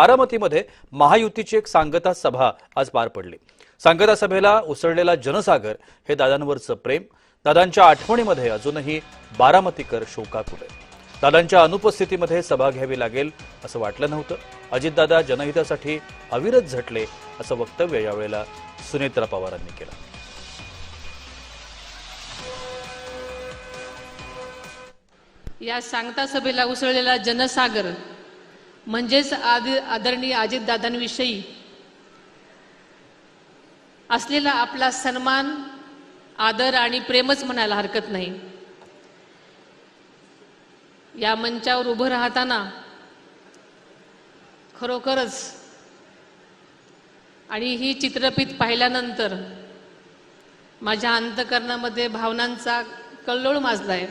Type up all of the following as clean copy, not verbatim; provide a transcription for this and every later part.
बारामतीमध्ये महायुतीची एक सांगता सभा आज पार पडली। सांगता सभेला उसळलेला जनसागर हे दादांवरचं प्रेम, दादांच्या आठवणीमध्ये अजूनही बारामतीकर शोकाकुल आहे। दादांच्या अनुपस्थितीमध्ये सभा घ्यावी लागेल असं वाटलं नव्हतं। अजितदादा जनहितासाठी अविरत झटले असं वक्तव्य यावेळेला सुनेत्रा पवारांनी केलं। या सांगता सभेला उसळलेला जनसागर म्हणजेच आदरणीय अजितदादांविषयी असलेला आपला सन्मान, आदर आणि प्रेमच म्हणायला हरकत नाही। या मंचावर उभं राहताना खरोखरच आणि ही चित्रफित पाहिल्यानंतर माझ्या अंतःकरणामध्ये भावनांचा कल्लोळ माजलाय।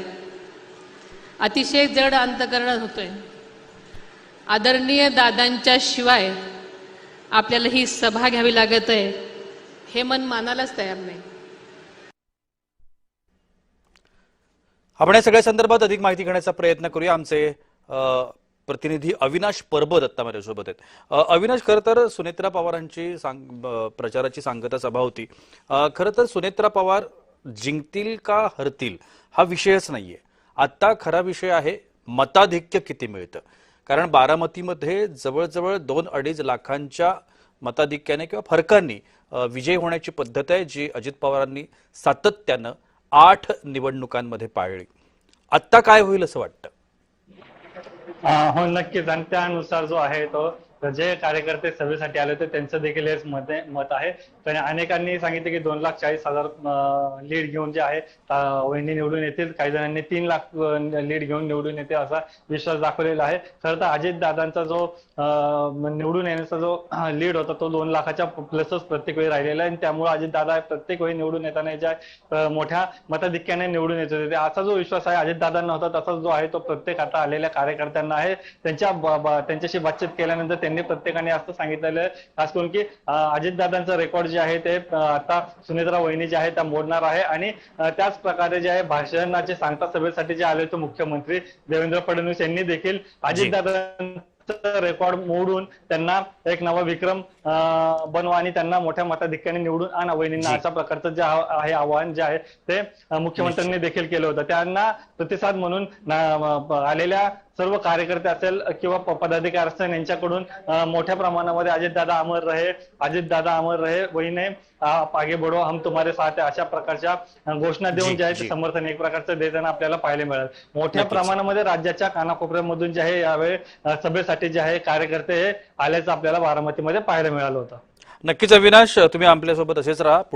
अतिशय जड अंतःकरण होतोय। आदरणीय दादांच्या शिवाय आपल्याला ही सभा घ्यावी लागत आहे हे मन मानायलाच तयार नाही। आपण या सगळ्या संदर्भात अधिक माहिती घेण्याचा प्रयत्न करूया। आमचे प्रतिनिधी अविनाश परबत आता माझ्यासोबत आहेत। अविनाश, खरं तर सुनेत्रा पवारांची प्रचाराची सांगता सभा होती। खरं तर सुनेत्रा पवार जिंकतील का हरतील हा विषयच नाहीये। आता खरा विषय आहे मताधिक्य किती मिळतं, कारण बारामतीमध्ये जवळजवळ 2-2.5 लाखांच्या मताधिक्याने किंवा फरकांनी विजय होण्याची पद्धत आहे, जी अजित पवारांनी सातत्यानं 8 निवडणुकांमध्ये पाळली। आता काय होईल असं वाटतं? हो, नक्कीच। आणि त्यानुसार जो आहे तो जे कार्यकर्ते सभेसाठी आले होते त्यांचं देखील हेच मत आहे। तर अनेकांनी सांगितले की 2,40,000 लीड घेऊन जे आहे वहिनी निवडून येतील, काही जणांनी 3 लाख लीड घेऊन निवडून येते असा विश्वास दाखवलेला आहे। खरं तर अजितदादांचा जो निवडून येण्याचा जो लीड होता तो 2 लाखाच्या प्लसच प्रत्येक वेळी राहिलेला आहे। आणि त्यामुळे अजितदादा प्रत्येक वेळी निवडून येताना ज्या मोठ्या मताधिक्याने निवडून येत होते असा जो विश्वास आहे अजितदादांना होता, तसाच जो आहे तो प्रत्येक आता आलेल्या कार्यकर्त्यांना आहे। त्यांच्याशी बातचीत केल्यानंतर त्यांनी प्रत्येकाने असं सांगितलेलं आहे, खास करून की अजितदादांचं रेकॉर्ड जे आहे ते आता सुनेत्रा वहिनी जे आहे त्या मोडणार आहे। आणि त्याच प्रकारे जे आहे भाषणाचे सांगता सभेसाठी जे आले होते मुख्यमंत्री देवेंद्र फडणवीस यांनी देखील अजितदादांचं रेकॉर्ड मोडून त्यांना एक नवा विक्रम बनवा आणि त्यांना मोठ्या मताधिक्याने निवडून आणा वहिनींना, अशा प्रकारचं जे आहे आवाहन जे आहे ते मुख्यमंत्र्यांनी देखील केलं होतं। त्यांना प्रतिसाद म्हणून आलेल्या सर्व कार्यकर्ते असेल किंवा पदाधिकारी असेल यांच्याकडून मोठ्या प्रमाणामध्ये अजितदादा अमर रहे, अजितदादा अमर रहे, वहिनी आप आगे बढ़ो, हम तुम्हारे साथ है, अशा प्रकारच्या घोषणा देऊन जे आहे समर्थन एक प्रकारचं देताना आपल्याला पाहायला मिळालं। मोठ्या प्रमाणामध्ये राज्याच्या कानाकोपऱ्यामधून जे आहे यावेळी सभेसाठी जे आहे कार्यकर्ते हे आल्याचं आपल्याला बारामतीमध्ये पाहायला मिळालं होतं। नक्कीच अविनाश, तुम्ही आपल्यासोबत असेच राहा।